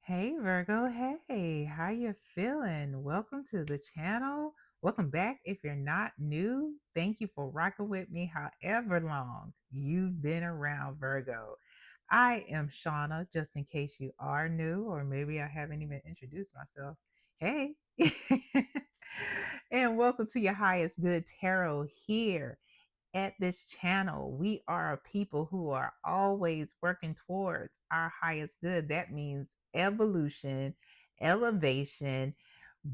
Hey Virgo, hey, how you feeling? Welcome to the channel. Welcome back. If you're not new, thank you for rocking with me however long you've been around, Virgo. I am Shauna, just in case you are new, or maybe I haven't even introduced myself. Hey, and welcome to your highest good tarot here at this channel. We are a people who are always working towards our highest good. That means evolution, elevation,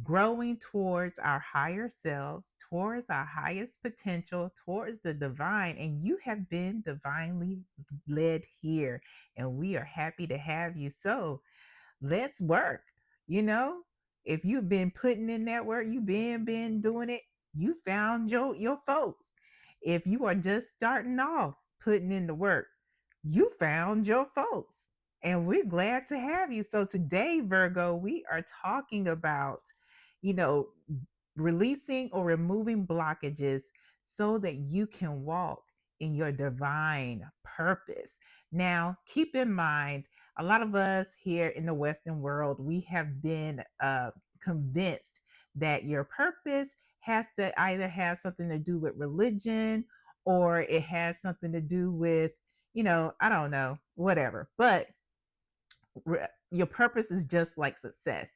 growing towards our higher selves, towards our highest potential, towards the divine. And you have been divinely led here, and we are happy to have you. So, let's work. You know, if you've been putting in that work, you've been doing it, you found your folks. If you are just starting off putting in the work, you found your folks. And we're glad to have you. So today, Virgo, we are talking about, you know, releasing or removing blockages so that you can walk in your divine purpose. Now, keep in mind, a lot of us here in the Western world, we have been convinced that your purpose has to either have something to do with religion or it has something to do with, I don't know, whatever. But your purpose is just like success.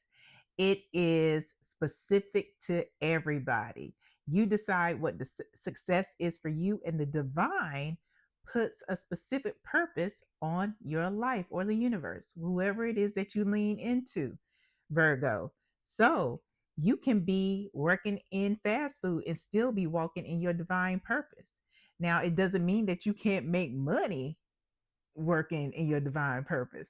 It is specific to everybody. You decide what the success is for you, and the divine puts a specific purpose on your life or the universe, whoever it is that you lean into, Virgo. So you can be working in fast food and still be walking in your divine purpose. Now, it doesn't mean that you can't make money working in your divine purpose.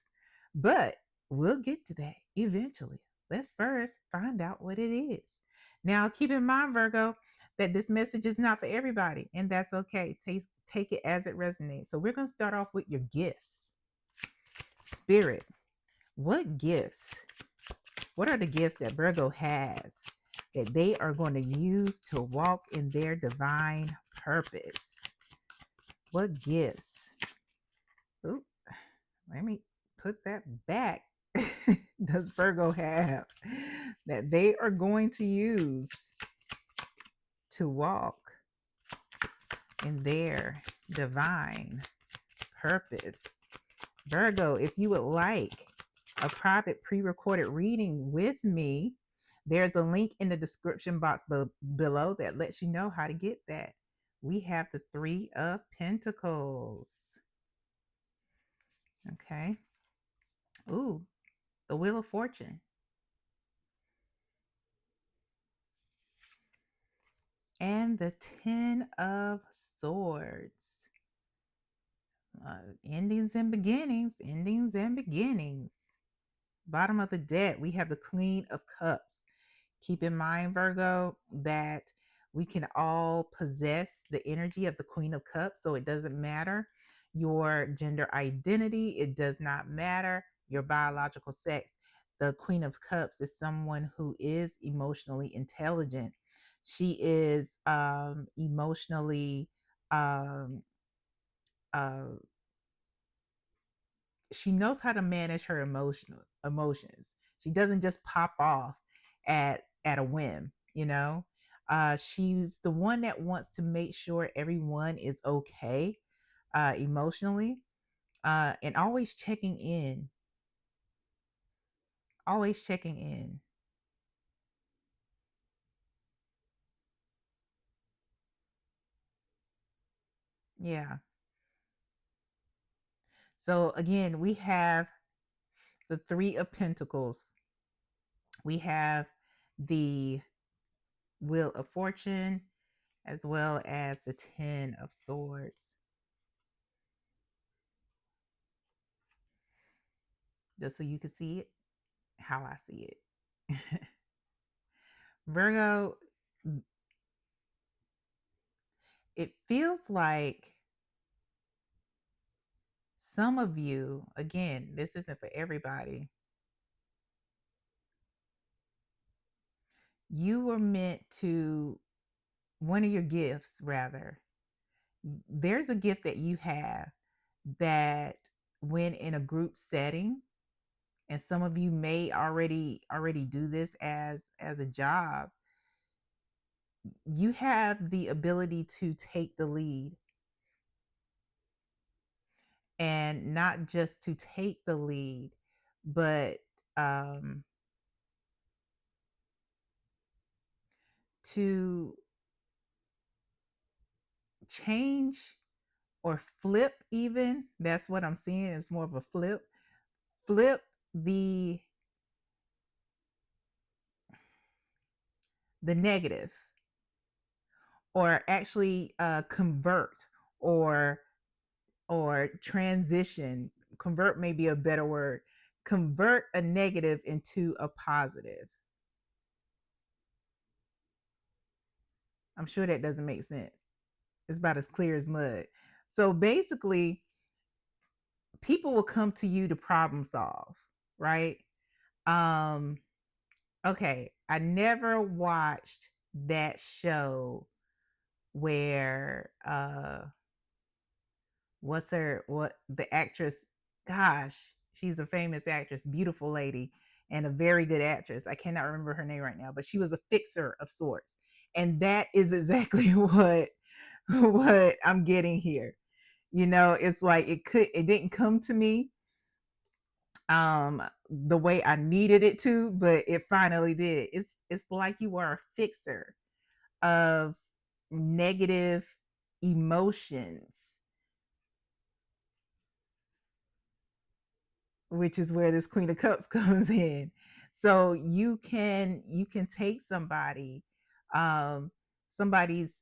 But we'll get to that eventually. Let's first find out what it is. Now, keep in mind, Virgo, that this message is not for everybody, and that's okay. Take it as it resonates. So, we're going to start off with your gifts. Spirit, what gifts? What are the gifts that Virgo has that they are going to use to walk in their divine purpose? What gifts? Ooh, let me put that back. Does Virgo have that they are going to use to walk in their divine purpose? Virgo, if you would like a private pre-recorded reading with me, there's a link in the description box below that lets you know how to get that. We have the Three of Pentacles. Okay. Ooh, the Wheel of Fortune. And the Ten of Swords. Endings and beginnings, endings and beginnings. Bottom of the deck, we have the Queen of Cups. Keep in mind, Virgo, that we can all possess the energy of the Queen of Cups. So it doesn't matter your gender identity, it does not matter your biological sex. The Queen of Cups is someone who is emotionally intelligent. She is emotionally um, uh, she knows how to manage her emotions. She doesn't just pop off at a whim, you know. She's the one that wants to make sure everyone is okay emotionally, and always checking in. Always checking in. Yeah. So again, we have the Three of Pentacles. We have the Wheel of Fortune, as well as the Ten of Swords. Just so you can see it how I see it. Virgo, it feels like some of you, again, this isn't for everybody, you were meant to, one of your gifts, rather, there's a gift that you have that when in a group setting, and some of you may already do this as a job. You have the ability to take the lead, and not just to take the lead, but um to change or flip. Even that's what I'm seeing, is more of a flip the negative, or actually convert, or transition. Convert may be a better word. Convert a negative into a positive. I'm sure that doesn't make sense. It's about as clear as mud. So basically, people will come to you to problem solve, right? Um, okay, I never watched that show where what the actress, gosh, she's a famous actress, beautiful lady, and a very good actress. I cannot remember her name right now, but she was a fixer of sorts. And that is exactly what I'm getting here. It's like it didn't come to me the way I needed it to, but it finally did. It's like you are a fixer of negative emotions, which is where this Queen of Cups comes in. So you can take um somebody's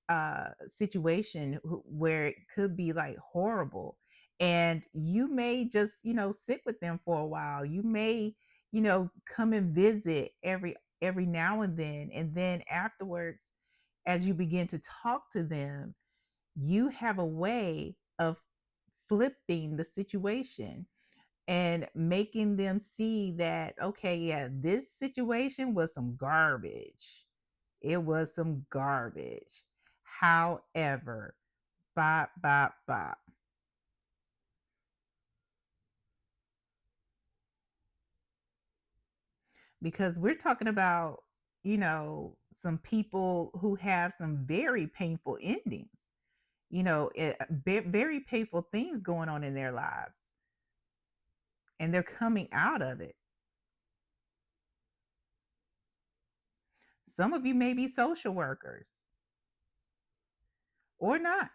situation where it could be like horrible, and you may just sit with them for a while. You may come and visit every now and then afterwards, as you begin to talk to them, you have a way of flipping the situation and making them see that, okay, yeah, this situation was some garbage. It was some garbage. However, bop, bop, bop. Because we're talking about, some people who have some very painful endings, very painful things going on in their lives, and they're coming out of it. Some of you may be social workers or not.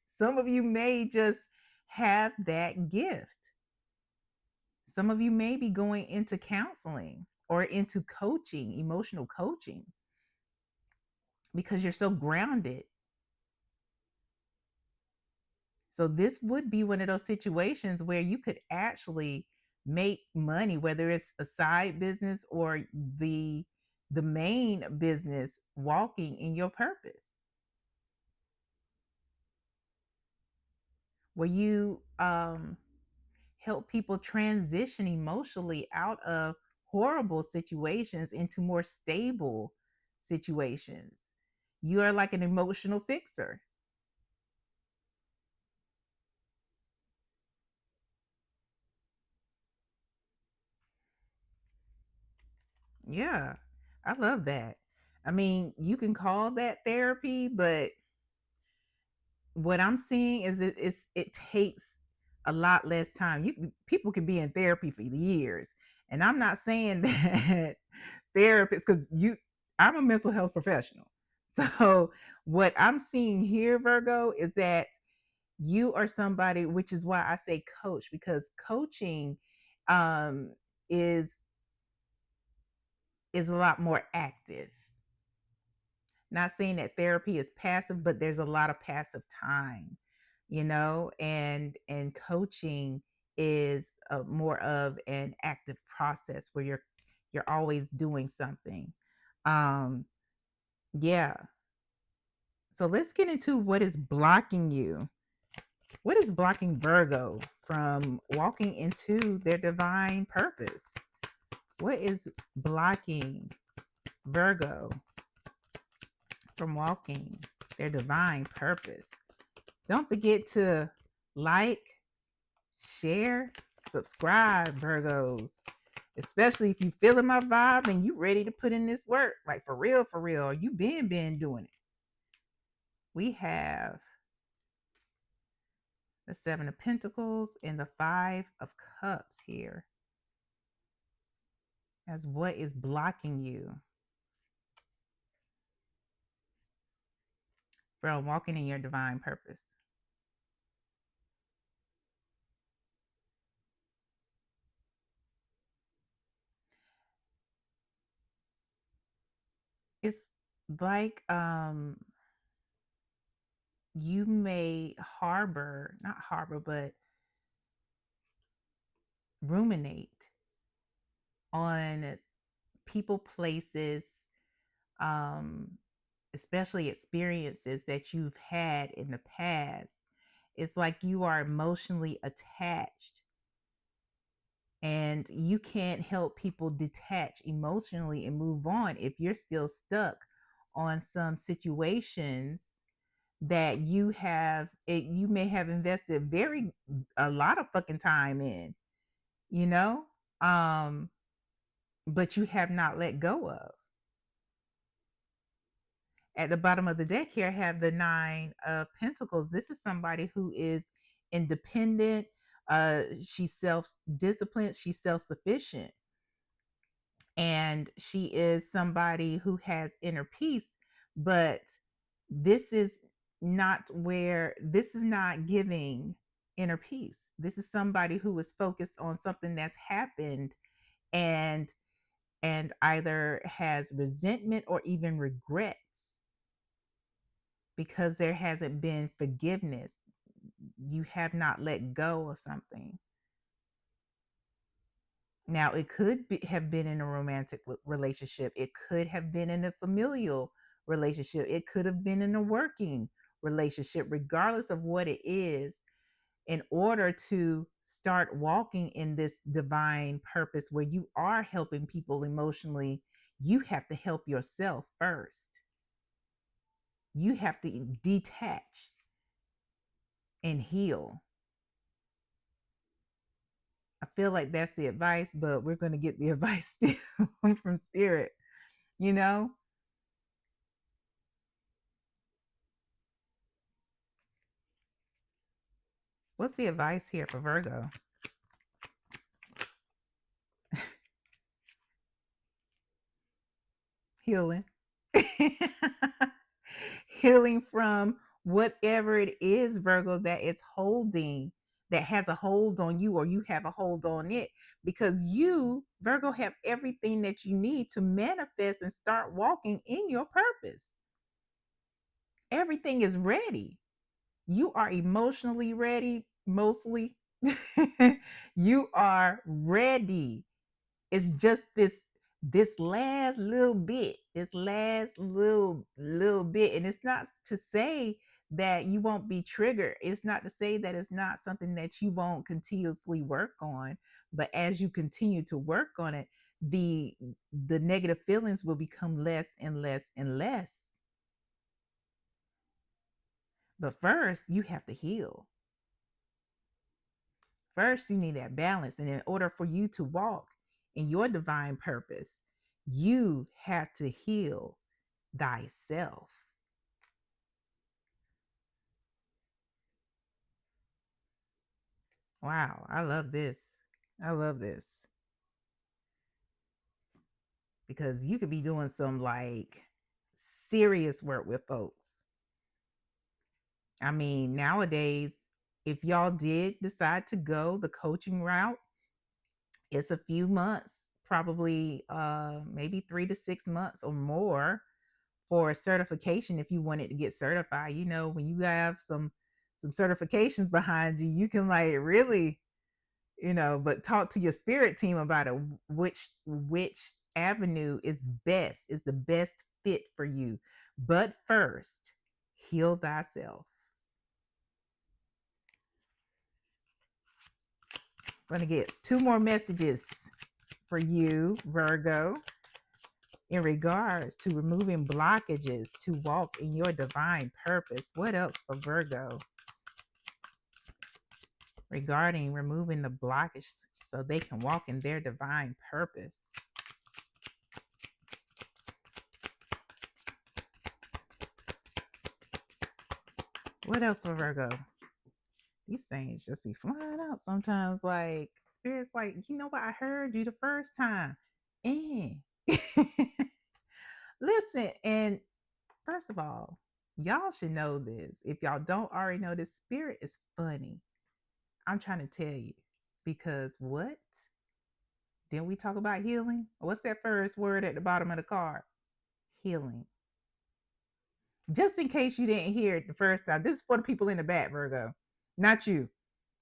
Some of you may just have that gift. Some of you may be going into counseling or into coaching, emotional coaching, because you're so grounded. So this would be one of those situations where you could actually make money, whether it's a side business or the main business, walking in your purpose, where you help people transition emotionally out of horrible situations into more stable situations. You are like an emotional fixer. Yeah, I love that. I mean, you can call that therapy, but what I'm seeing is it takes a lot less time. People can be in therapy for years, and I'm not saying that therapists, because I'm a mental health professional. So what I'm seeing here, Virgo, is that you are somebody, which is why I say coach, because coaching um, is a lot more active. Not saying that therapy is passive, but there's a lot of passive time, and coaching is more of an active process where you're always doing something. Um, yeah. So let's get into what is blocking you. What is blocking Virgo from walking into their divine purpose? What is blocking Virgo from walking their divine purpose? Don't forget to like, share, Subscribe, Virgos. Especially if you feeling my vibe and you ready to put in this work. Like for real. You been doing it. We have the 7 of Pentacles and the 5 of Cups here as what is blocking you from walking in your divine purpose. It's like you may not harbor, but ruminate on people, places, um, especially experiences that you've had in the past. It's like you are emotionally attached and you can't help people detach emotionally and move on if you're still stuck on some situations that you may have invested a lot of fucking time in, you know, um but you have not let go of. At the bottom of the deck here, I have the 9 of Pentacles. This is somebody who is independent. She's self-disciplined. She's self-sufficient. And she is somebody who has inner peace. But this is not giving inner peace. This is somebody who is focused on something that's happened and either has resentment or even regrets because there hasn't been forgiveness. You have not let go of something. Now, it could have been in a romantic relationship. It could have been in a familial relationship. It could have been in a working relationship. Regardless of what it is, in order to start walking in this divine purpose where you are helping people emotionally, you have to help yourself first. You have to detach and heal. I feel like that's the advice, but we're going to get the advice still from Spirit, you know? What's the advice here for Virgo? Healing. Healing from whatever it is, Virgo, that it's holding, that has a hold on you, or you have a hold on it, because you, Virgo, have everything that you need to manifest and start walking in your purpose. Everything is ready. You are emotionally ready, mostly. You are ready. It's just this last little bit, and it's not to say that you won't be triggered. It's not to say that it's not something that you won't continuously work on, but as you continue to work on it, the negative feelings will become less and less and less. But first, you have to heal. First, you need that balance. And in order for you to walk in your divine purpose, you have to heal thyself. Wow, I love this. I love this. Because you could be doing some like serious work with folks. I mean, nowadays, if y'all did decide to go the coaching route, it's a few months, probably maybe 3 to 6 months or more for certification. If you wanted to get certified, you know, when you have some certifications behind you, you can like really, you know, but talk to your spirit team about it, which avenue is the best fit for you. But first, heal thyself. I'm going to get 2 more messages for you, Virgo, in regards to removing blockages to walk in your divine purpose. What else for Virgo regarding removing the blockage so they can walk in their divine purpose. What else for Virgo? These things just be flying out sometimes. Like, Spirit's like, you know what? I heard you the first time. And listen, and first of all, y'all should know this. If y'all don't already know this, Spirit is funny. I'm trying to tell you. Because what? Didn't we talk about healing? What's that first word at the bottom of the card? Healing. Just in case you didn't hear it the first time, this is for the people in the back, Virgo, not you.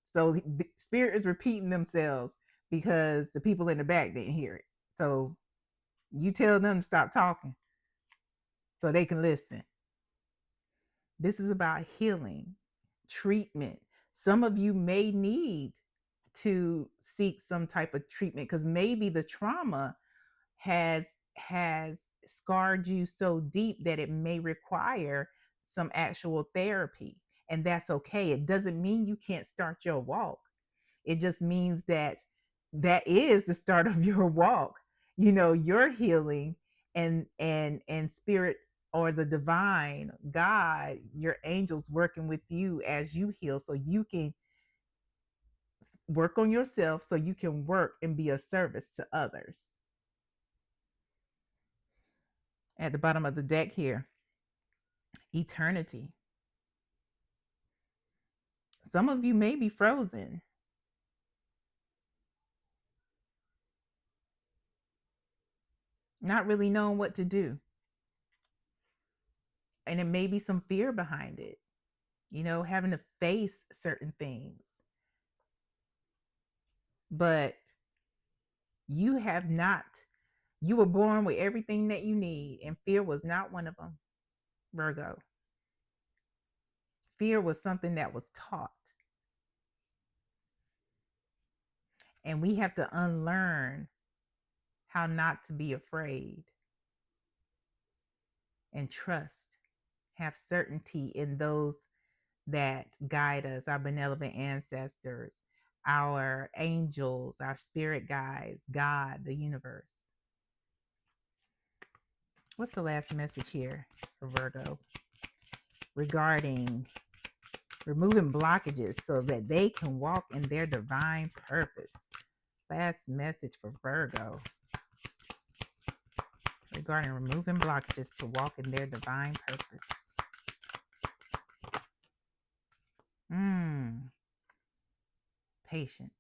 So the Spirit is repeating themselves because the people in the back didn't hear it. So you tell them to stop talking so they can listen. This is about healing, treatment. Some of you may need to seek some type of treatment because maybe the trauma has scarred you so deep that it may require some actual therapy, and that's okay. It doesn't mean you can't start your walk. It just means that that is the start of your walk. You know, your healing, and spirit, or the divine God, your angels working with you as you heal, so you can work on yourself, so you can work and be of service to others. At the bottom of the deck here, eternity. Some of you may be frozen, not really knowing what to do. And it may be some fear behind it, you know, having to face certain things. But you have not, you were born with everything that you need, and fear was not one of them, Virgo. Fear was something that was taught. And we have to unlearn how not to be afraid and trust, have certainty in those that guide us, our benevolent ancestors, our angels, our spirit guides, God, the universe. What's the last message here for Virgo regarding removing blockages so that they can walk in their divine purpose? Last message for Virgo regarding removing blockages to walk in their divine purpose. Patience.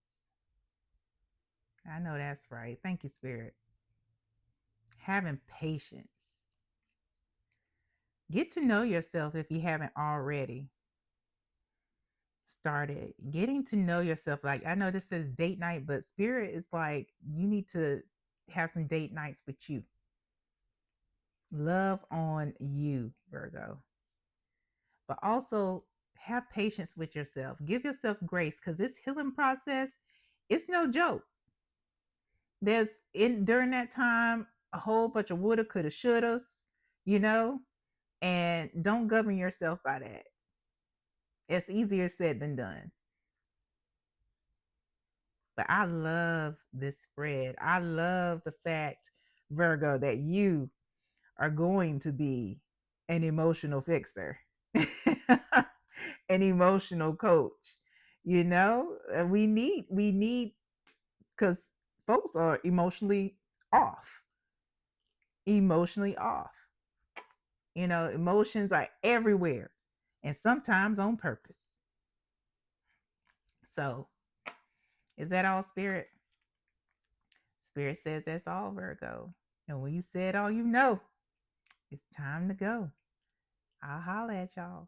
I know that's right. Thank you, Spirit. Having patience. Get to know yourself if you haven't already started getting to know yourself. Like, I know this says date night, but Spirit is like, you need to have some date nights with you. Love on you, Virgo. But also have patience with yourself. Give yourself grace, because this healing process, it's no joke. There's during that time a whole bunch of woulda, coulda, shouldas, you know, and don't govern yourself by that. It's easier said than done. But I love this spread. I love the fact, Virgo, that you are going to be an emotional fixer, an emotional coach. You know, we need, because folks are off, emotionally off. You know, emotions are everywhere, and sometimes on purpose. So, is that all, Spirit? Spirit says that's all, Virgo. And when you said all you know, it's time to go. I'll holler at y'all.